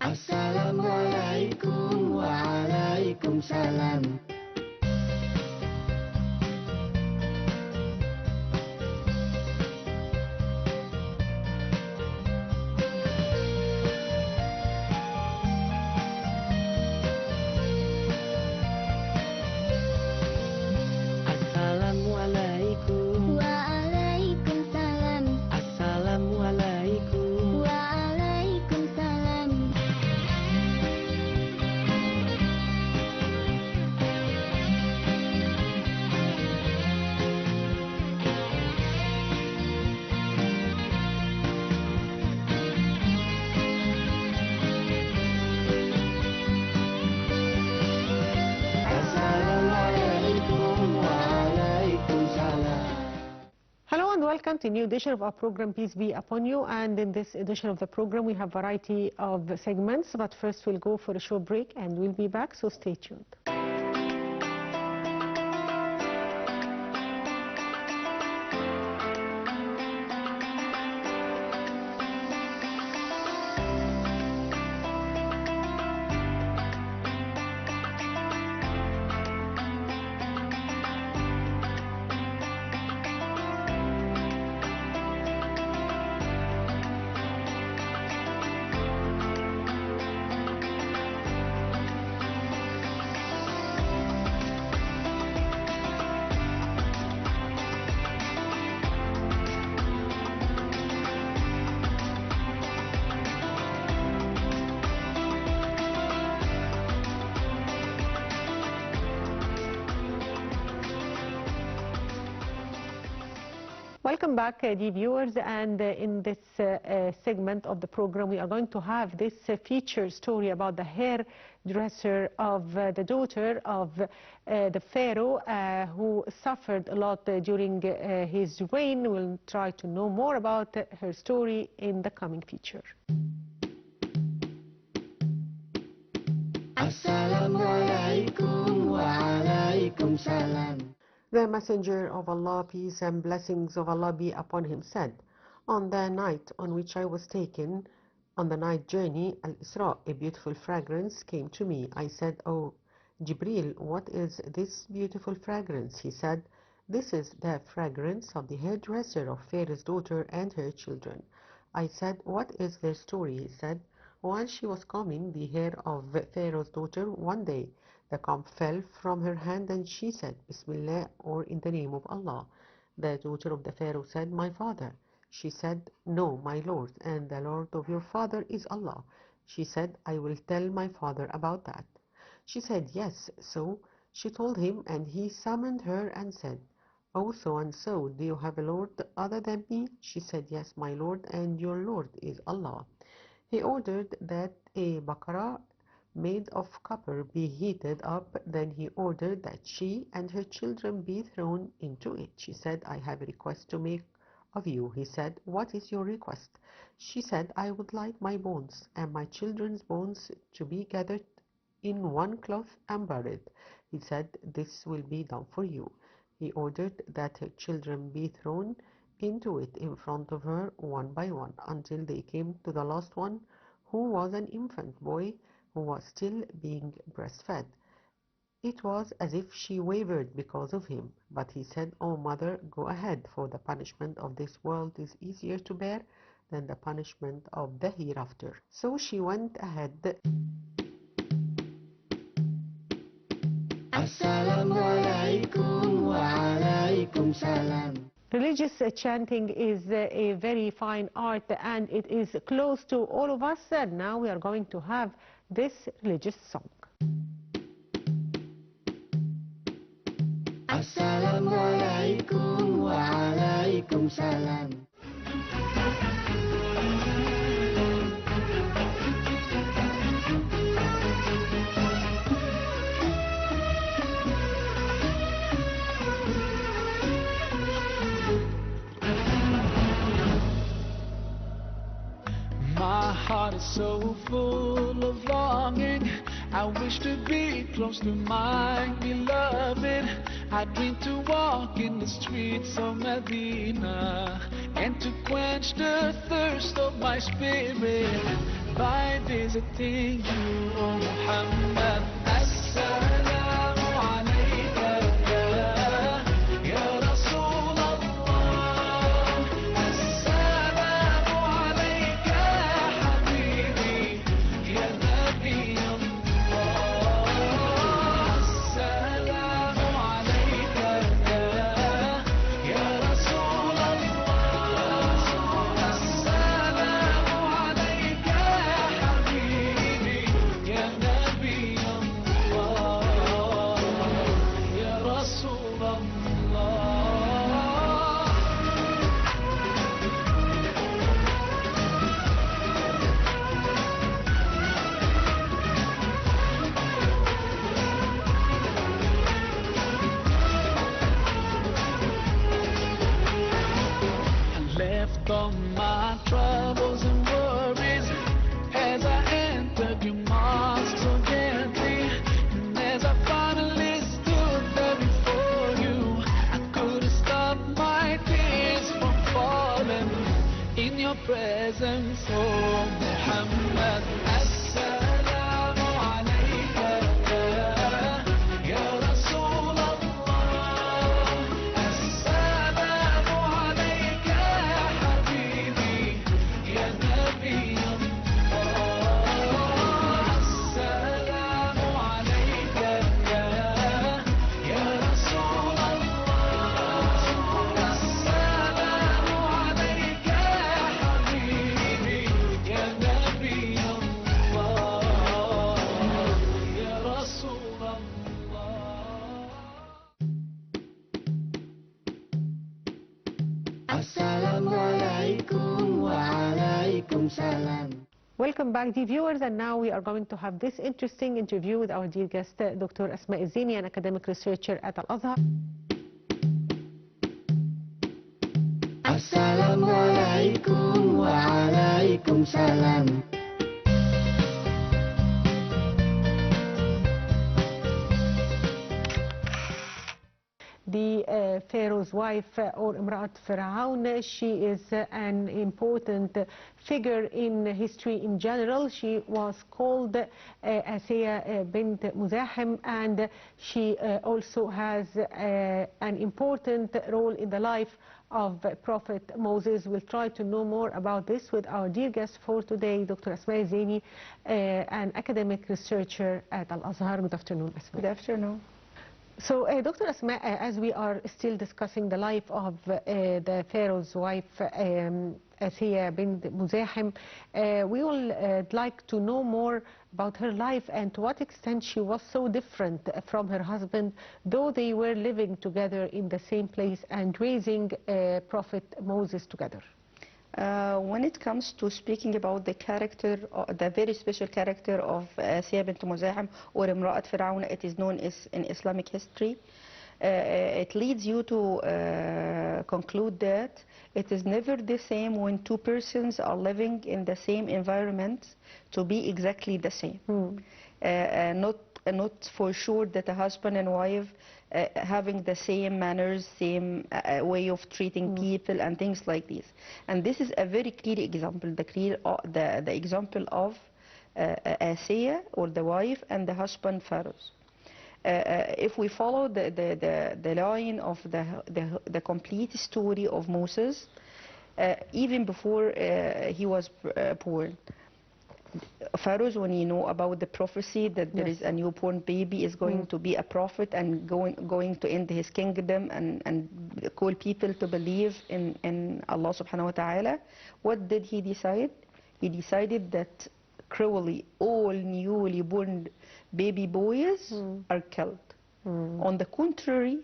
Assalamualaikum waalaikumsalam. Assalamualaikum Waalaikumsalam. Assalamualaikum Waalaikumsalam. Assalamualaikum waalaikumsalam. Hello and welcome to a new edition of our program, Peace Be Upon You. And in this edition of the program, we have a variety of segments. But first, we'll go for a short break and we'll be back, so stay tuned. Welcome back, dear viewers, and in this segment of the program we are going to have this feature story about the hairdresser of the daughter of the pharaoh who suffered a lot during his reign. We'll try to know more about her story in the coming feature. Assalamualaikum waalaikumsalam. The Messenger of Allah, peace and blessings of Allah be upon him, said, "On the night on which I was taken on the night journey, Al-Isra, a beautiful fragrance came to me. I said, 'Oh, Jibril, what is this beautiful fragrance?' He said, 'This is the fragrance of the hairdresser of Pharaoh's daughter and her children.' I said, 'What is their story?' He said, 'While she was combing the hair of Pharaoh's daughter, one day the comb fell from her hand and she said, 'Bismillah,' or in the name of Allah. The daughter of the Pharaoh said, 'My father.' She said, 'No, my lord, and the Lord of your father is Allah.' She said, 'I will tell my father about that.' She said, 'Yes.' So she told him, and he summoned her and said, 'Oh, so and so, do you have a lord other than me?' She said, 'Yes, my lord, and your lord is Allah.' He ordered that a baqarah made of copper be heated up. Then he ordered that she and her children be thrown into it. She said, 'I have a request to make of you.' He said, 'What is your request?' She said, 'I would like my bones and my children's bones to be gathered in one cloth and buried.' He said, 'This will be done for you.' He ordered that her children be thrown into it in front of her one by one until they came to the last one, who was an infant boy who was still being breastfed. It was as if she wavered because of him. But he said, 'Oh, mother, go ahead, for the punishment of this world is easier to bear than the punishment of the hereafter.' So she went ahead. Assalamualaikum waalaikumsalam. Religious chanting is a very fine art, and it is close to all of us. And now we are going to have this religious song. Assalamualaikum waalaikumsalam. My heart is so full of longing. I wish to be close to my beloved. I dream to walk in the streets of Medina and to quench the thirst of my spirit by visiting you, O Muhammad. Assalamu alayka ya Rasul Allah. Assalamu alayka habibi ya Nabi Allah. Assalamu alayka ya Rasul Allah. Assalamu alayka habibi ya Nabi Allah, ya Rasul Allah. I left all my troubles and worries as I entered your mosque so gently. And as I finally stood there before you, I couldn't stop my tears from falling in your presence, oh Muhammad. Assalamu alayka ya Rasul Allah. Assalamu alayka habibi ya Nabi Allah. Assalamu alayka ya Rasul Allah. Assalamu alayka habibi ya Nabi Allah, ya Rasul Allah. Assalamualaikum waalaikum salam. Welcome back, dear viewers, and now we are going to have this interesting interview with our dear guest, Dr. Asma Zaini, an academic researcher at Al-Azhar. Assalamualaikum waalaikum salam. The Pharaoh's wife, or Imra'at Fir'aun, she is an important figure in history in general. She was called Asiya bint Muzahim, and she also has an important role in the life of Prophet Moses. We'll try to know more about this with our dear guest for today, Dr. Asma Zaini, an academic researcher at Al-Azhar. Good afternoon, Asma. Good afternoon. So, Dr. Asma, as we are still discussing the life of the Pharaoh's wife, Asiya bint Muzahim, we would like to know more about her life and to what extent she was so different from her husband, though they were living together in the same place and raising Prophet Moses together. When it comes to speaking about the character, the very special character of Asiya bint Muzahim, or Imra'at Fir'aun, it is known as in Islamic history. It leads you to conclude that it is never the same when two persons are living in the same environment to be exactly the same. Not for sure that a husband and wife having the same manners, same way of treating people and things like this. And this is a very clear example, the example of Asiya, or the wife, and the husband Pharaoh. If we follow the line of the complete story of Moses, even before he was born, Pharaoh, when you know about the prophecy that there is a newborn baby is going to be a prophet and going to end his kingdom and call people to believe in Allah subhanahu wa ta'ala, what did he decide? He decided that cruelly all newly born baby boys are killed. On the contrary,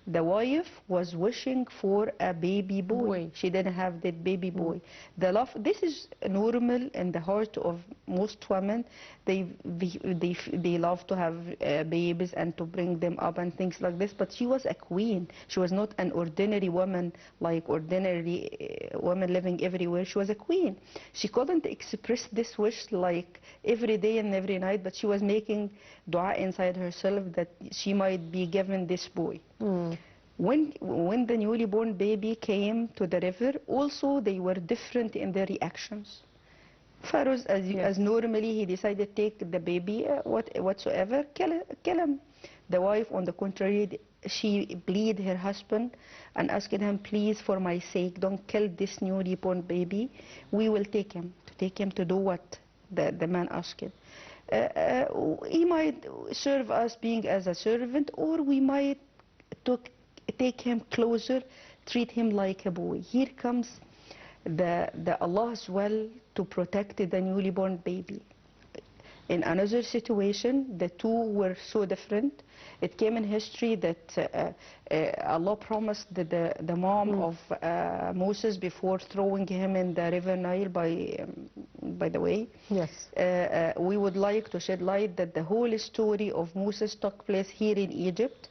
The wife was wishing for a baby boy. Boy. She didn't have that baby boy. The love, this is normal in the heart of most women. They love to have babies and to bring them up and things like this. But she was a queen. She was not an ordinary woman like ordinary women living everywhere. She was a queen. She couldn't express this wish like every day and every night, but she was making dua inside herself that she might be given this boy. When the newly born baby came to the river, also they were different in their reactions. Pharaoh, as normally, he decided to take the baby, whatsoever, kill him. The wife, on the contrary, she plead her husband and asked him, please, for my sake, don't kill this newly born baby. We will take him to do what the man asked him. He might serve us being as a servant, or we might take him closer, treat him like a boy. Here comes the Allah's will to protect the newly born baby. In another situation, the two were so different. It came in history that Allah promised the mom of Moses before throwing him in the river Nile, by the way. Yes. We would like to shed light that the whole story of Moses took place here in Egypt.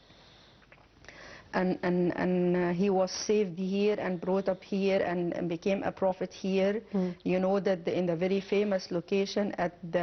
And he was saved here and brought up here and became a prophet here. You know that in the very famous location at the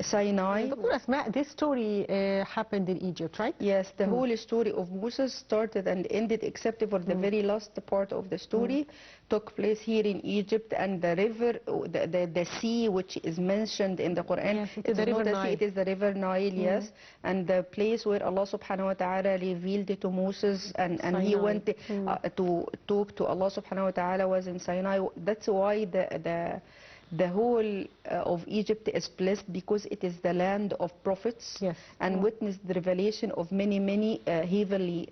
Sinai. Dr. Asma, this story happened in Egypt, right? Yes, the whole story of Moses started and ended, except for the very last part of the story, took place here in Egypt. And the river, the sea which is mentioned in the Quran, Yes, it is the not river a Nile. sea, it is the river Nile, yes. And the place where Allah subhanahu wa ta'ala revealed it to Moses, and he Sinai. went to talk to Allah subhanahu wa ta'ala was in Sinai. That's why the whole of Egypt is blessed, because it is the land of prophets, Yes. and witnessed the revelation of many heavenly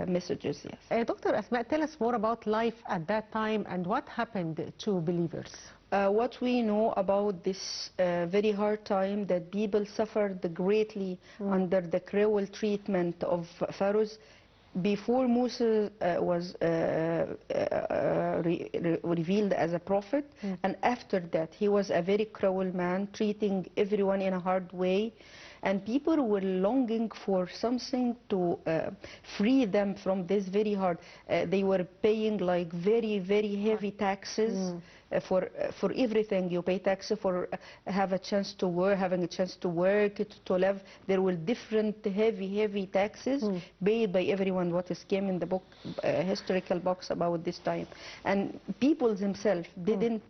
messages. Yes. Dr. Asma, tell us more about life at that time and what happened to believers. What we know about this very hard time, that people suffered greatly under the cruel treatment of pharaohs. Before Moses was revealed as a prophet, and after that he was a very cruel man, treating everyone in a hard way, and people were longing for something to free them from this very hard. They were paying like very heavy taxes. For everything you pay taxes for, having a chance to work, to live. There were different heavy taxes paid by everyone. What is came in the book, historical books about this time, and people themselves didn't.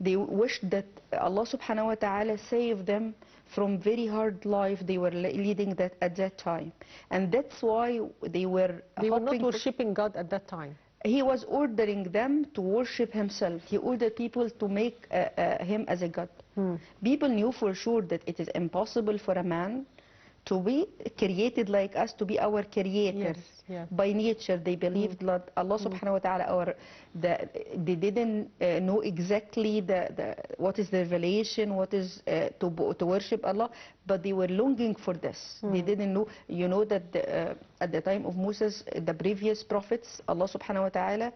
They wished that Allah subhanahu wa ta'ala saved them from very hard life they were leading that at that time, and that's why they were not hoping worshipping God at that time. He was ordering them to worship himself. He ordered people to make him as a god. People knew for sure that it is impossible for a man to be created like us, to be our creator. Yes. By nature, they believed that Allah subhanahu wa ta'ala, they didn't know exactly what is the revelation, what is to worship Allah, but they were longing for this. They didn't know. You know that at the time of Moses, the previous prophets, Allah subhanahu wa ta'ala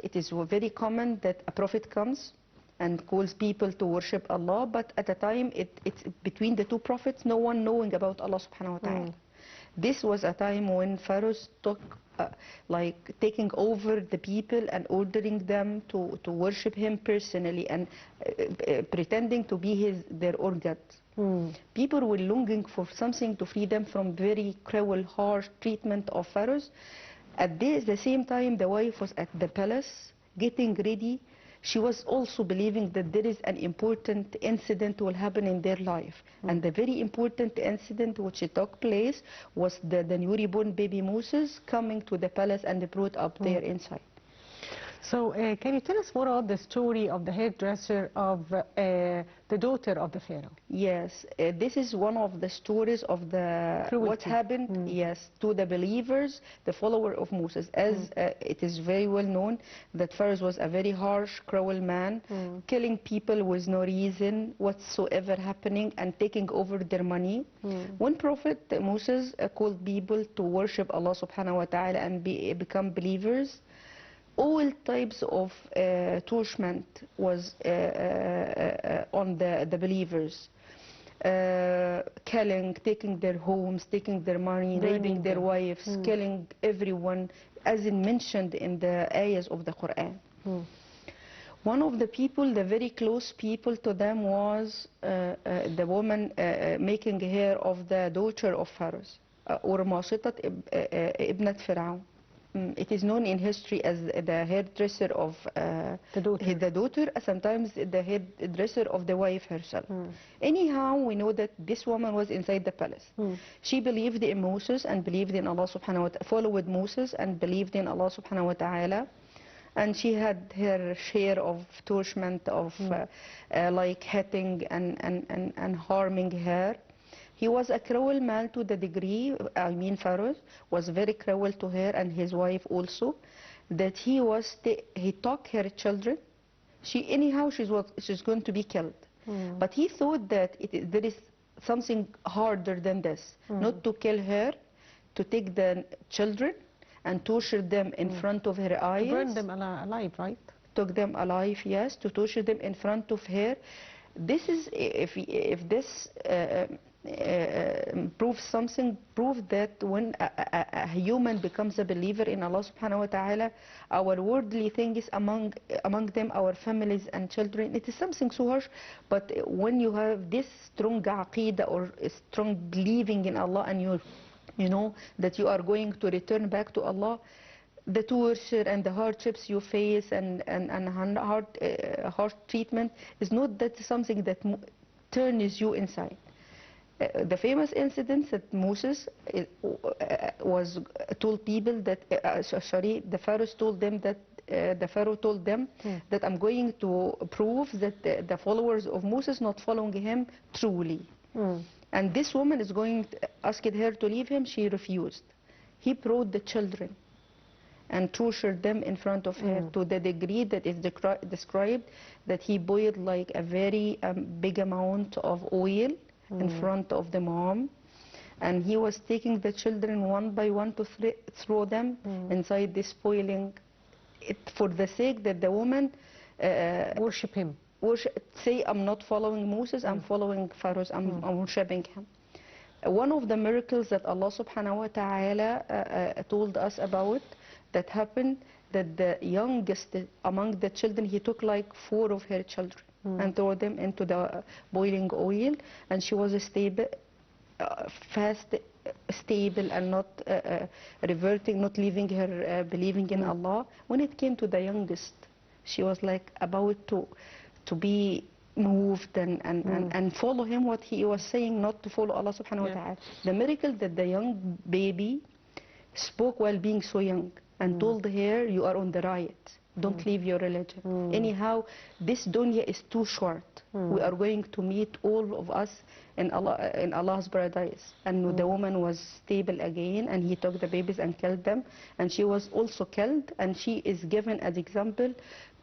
it is very common that a prophet comes and calls people to worship Allah, but at the time it's between the two prophets, no one knowing about Allah subhanahu wa ta'ala. This was a time when pharaohs took like taking over the people and ordering them to worship him personally, and pretending to be their own god. People were longing for something to free them from very cruel, harsh treatment of pharaohs. At the same time, the wife was at the palace getting ready. She was also believing that there is an important incident will happen in their life. And the very important incident which took place was the newly born baby Moses coming to the palace and brought up there inside. So can you tell us more about the story of the hairdresser of the daughter of the Pharaoh? Yes, this is one of the stories of the what Cruelty. happened, yes, to the believers, the follower of Moses. As it is very well known that Pharaoh was a very harsh, cruel man, killing people with no reason whatsoever happening and taking over their money. When Prophet Moses called people to worship Allah subhanahu wa ta'ala and become believers, all types of torment was on the believers. Killing, taking their homes, taking their money, Burning raping their them. wives, killing everyone, as in mentioned in the ayahs of the Quran. One of the people, the very close people to them, was the woman making hair of the daughter of Pharaoh, or Masitat ibnat Fir'aun. It is known in history as the hairdresser of the daughter, sometimes the hairdresser of the wife herself. Anyhow, we know that this woman was inside the palace. She believed in Moses and believed in Allah subhanahu wa ta'ala, followed Moses and believed in Allah subhanahu wa ta'ala. And she had her share of torment of like hitting and harming her. He was a cruel man to the degree, I mean Pharaoh was very cruel to her and his wife also, that he took her children. Anyhow she's going to be killed. But he thought that there is something harder than this, not to kill her, to take the children and torture them in front of her eyes. To burn them alive, right? Took them alive, yes, to torture them in front of her. This is, if this proves something, prove that when a human becomes a believer in Allah subhanahu wa ta'ala, our worldly things among them, our families and children, it is something so harsh. But when you have this strong aqidah or strong believing in Allah, and you know that you are going to return back to Allah, the torture and the hardships you face and hard treatment is not that something that turns you inside. The famous incident that Moses was told people that the Pharaoh told them that that I'm going to prove that the followers of Moses not following him truly. And this woman is going to ask her to leave him. She refused. He brought the children and tortured them in front of her to the degree that is described that he boiled like a very big amount of oil in front of the mom, and he was taking the children one by one to throw them inside this boiling, for the sake that the woman worship him. Say, I'm not following Moses, I'm following Pharaoh, I'm worshipping him. One of the miracles that Allah subhanahu wa ta'ala told us about that happened, that the youngest among the children, he took like 4 of her children and threw them into the boiling oil, and she was stable, stable and not reverting, not leaving her believing in Allah. When it came to the youngest, she was like about to be moved and follow him, what he was saying, not to follow Allah subhanahu wa ta'ala. The miracle that the young baby spoke while being so young and told her, you are on the right, don't leave your religion. Anyhow, this dunya is too short. We are going to meet all of us in Allah's paradise. And the woman was stable again, and he took the babies and killed them, and she was also killed, and she is given as example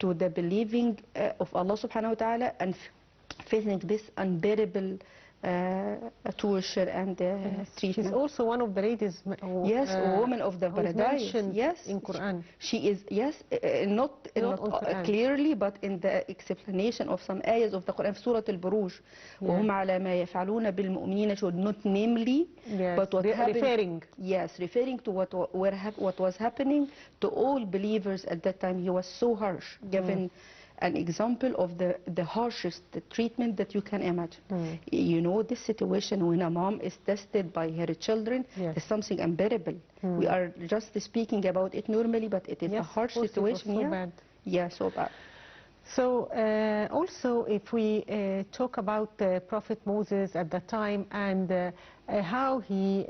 to the believing of Allah subhanahu wa ta'ala and facing this unbearable torture and treatment. She's also one of the ladies. Yes, a woman of the paradise. Yes, in Quran. She is, yes, not Quran. clearly, but in the explanation of some ayahs of the Quran, Surah Al-Buruj, وهم على ما يفعلون بالمؤمنين شهود, not namely, but what happened. Referring. Yes, referring to what was happening to all believers at that time. He was so harsh, given an example of the harshest treatment that you can imagine. You know, this situation when a mom is tested by her children is something unbearable. We are just speaking about it normally, but it is a harsh situation. So bad. Yeah, so bad. So also, if we talk about Prophet Moses at that time and how he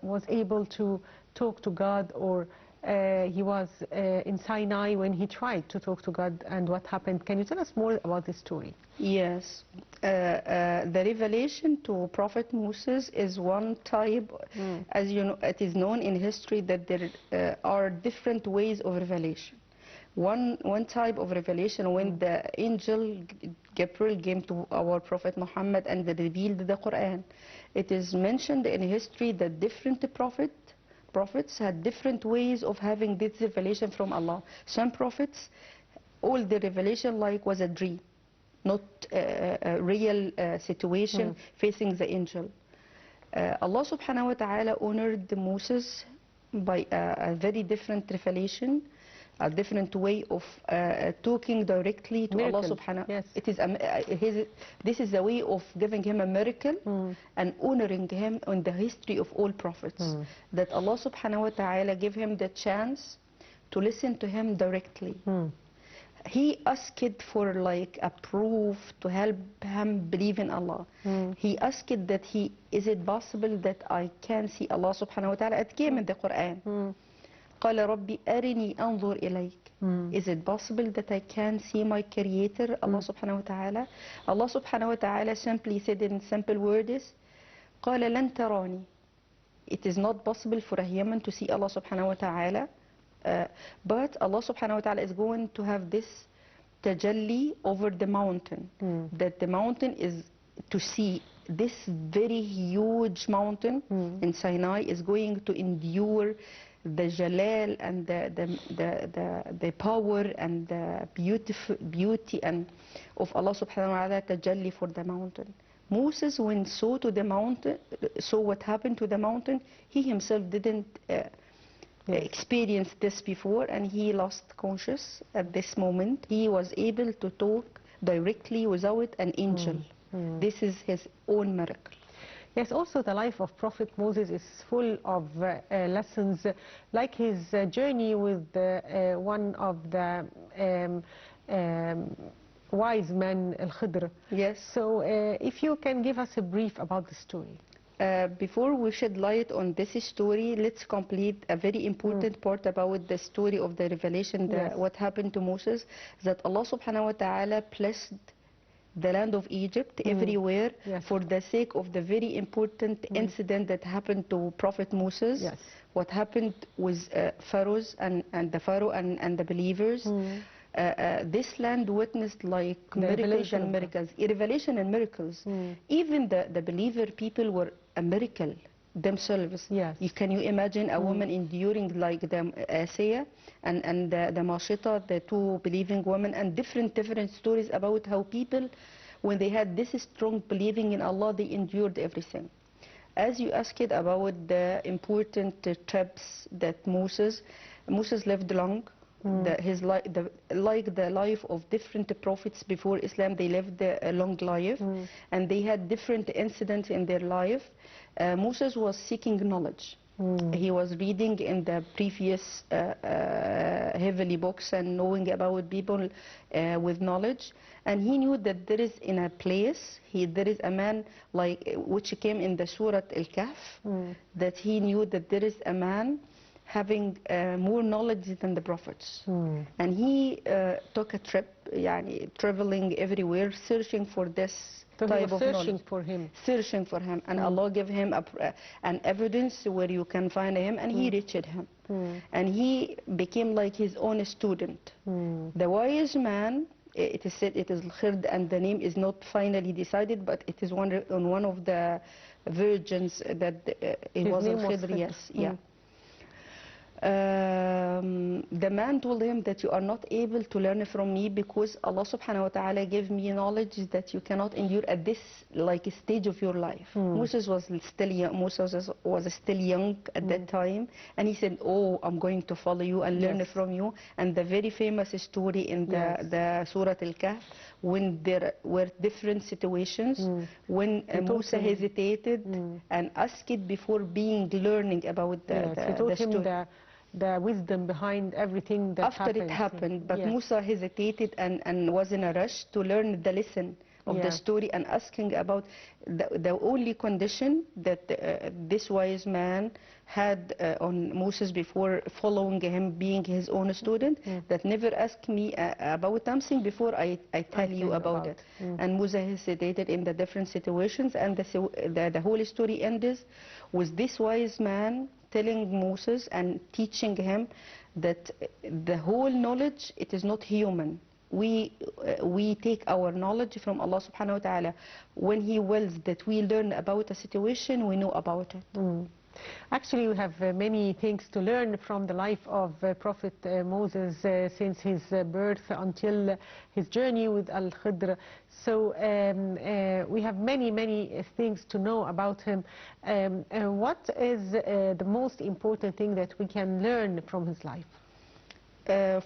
was able to talk to God or he was in Sinai when he tried to talk to God, and what happened. Can you tell us more about this story? Yes. The revelation to Prophet Moses is one type, as you know, it is known in history that there are different ways of revelation. One type of revelation when the angel Gabriel came to our Prophet Muhammad and revealed the Quran. It is mentioned in history that different prophets had different ways of having this revelation from Allah. Some prophets, all the revelation like was a dream, not a real situation facing the angel. Allah subhanahu wa ta'ala honored Moses by a very different revelation, a different way of talking directly to Allah Miracle, subhanahu. yes. It is this is a way of giving him a miracle and honoring him in the history of all prophets. That Allah subhanahu wa ta'ala gave him the chance to listen to him directly. He asked for like a proof to help him believe in Allah. He asked that is it possible that I can see Allah subhanahu wa ta'ala? It came in the Quran. قال ربي أرني أنظر إليك. Is it possible that I can see my creator, Allah subhanahu wa ta'ala? Allah subhanahu wa ta'ala simply said in simple words, قال لن تراني. It is not possible for a human to see Allah subhanahu wa ta'ala. But Allah subhanahu wa ta'ala is going to have this tajalli over the mountain. That the mountain is to see this very huge mountain in Sinai is going to endure the jalal and the power and the beauty and of Allah subhanahu wa ta'ala tajalli for the mountain. Moses when saw what happened to the mountain, he himself didn't experienced this before, and he lost conscious at this moment. He was able to talk directly without an angel. This is his own miracle. Yes, also the life of Prophet Moses is full of lessons, like his journey with one of the wise men, Al-Khidr. Yes. So if you can give us a brief about the story. Before we shed light on this story, let's complete a very important part about the story of the revelation, what happened to Moses, that Allah subhanahu wa ta'ala blessed the land of Egypt everywhere for the sake of the very important incident that happened to Prophet Moses. Yes. What happened with Pharaohs and the Pharaoh and the believers. This land witnessed like miracles and miracles, revelation and miracles. Even the believer people were a miracle themselves. Yes. Can you imagine a woman enduring like the Asiyah and the Mashita, the two believing women, and different stories about how people, when they had this strong believing in Allah, they endured everything. As you asked about the important trips that Moses lived long. Like the life of different prophets before Islam, they lived a long life, and they had different incidents in their life. Moses was seeking knowledge. He was reading in the previous heavenly books and knowing about people with knowledge, and he knew that there is in a place there is a man like which came in the Surah Al-Kahf, that he knew that there is a man having more knowledge than the prophets. And he took a trip, traveling everywhere, searching for this type of knowledge. Searching for him. And Allah gave him an evidence where you can find him, and he reached him. And he became like his own student. The wise man, it is said it is Al-Khird, and the name is not finally decided, but it is one of the virgins that it was Al-Khidr, yes. Yeah. The man told him that you are not able to learn from me because Allah subhanahu wa ta'ala gave me knowledge that you cannot endure at this stage of your life. Moses was still young at that time, and he said, oh, I'm going to follow you and learn from you. And the very famous story in the Surah Al-Kahf, when there were different situations, when Musa hesitated and asked before learning about the story. The wisdom behind everything that after it happened, but Musa hesitated and was in a rush to learn the lesson of the Yeah. story and asking about the only condition that this wise man had on Moses before following him, being his own student, that never asked me about something before I tell you about it. And Moses hesitated in the different situations, and the whole story ends with this wise man telling Moses and teaching him that the whole knowledge, it is not human. We take our knowledge from Allah subhanahu wa ta'ala. When He wills that we learn about a situation, we know about it. Actually, we have many things to learn from the life of Prophet Moses since his birth until his journey with Al-Khidr. So we have many things to know about him. What is the most important thing that we can learn from his life?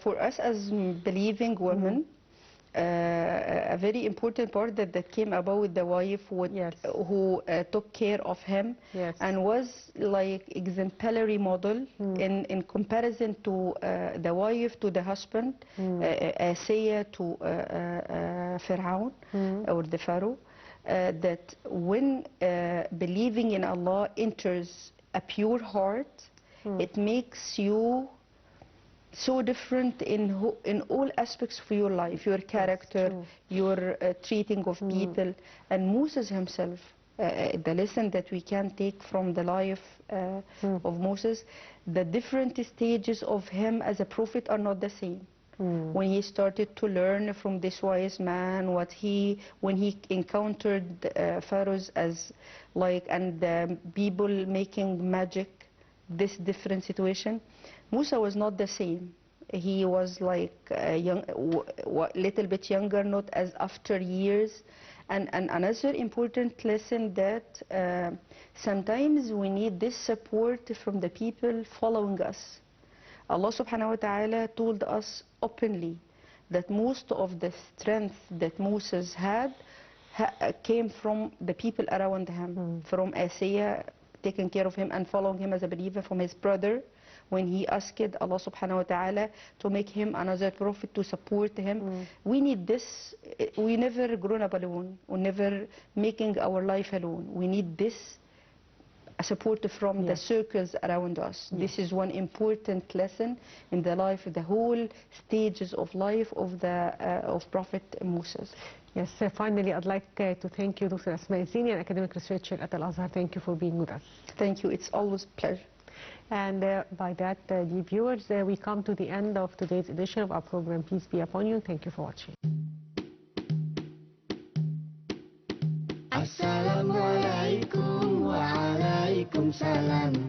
For us as believing women, a very important part that came about with the wife Yes. who took care of him Yes. and was like exemplary model in comparison to the wife to the husband, Asiya to Pharaoh or the Pharaoh, that when believing in Allah enters a pure heart, it makes you so different in all aspects of your life, your character, true. your treating of people. And Moses himself, the lesson that we can take from the life of Moses, the different stages of him as a prophet are not the same. When he started to learn from this wise man, when he encountered pharaohs as like, and the people making magic, this different situation, Musa was not the same. He was like little bit younger, not as after years. And another important lesson that sometimes we need this support from the people following us. Allah subhanahu wa ta'ala told us openly that most of the strength that Moses had came from the people around him, from Asiya taking care of him and following him as a believer, from his brother, when he asked Allah subhanahu wa ta'ala to make him another prophet to support him. We need this. We never grown up alone. We never making our life alone. We need this support from the circles around us. This is one important lesson in the life, the whole stages of life of Prophet Moses. Yes, finally, I'd like to thank you, Dr. Asma Yassini, an academic researcher at Al-Azhar. Thank you for being with us. Thank you. It's always a pleasure. And by that, dear viewers, we come to the end of today's edition of our program. Peace be upon you. Thank you for watching. Assalamualaikum wa alaikum salam.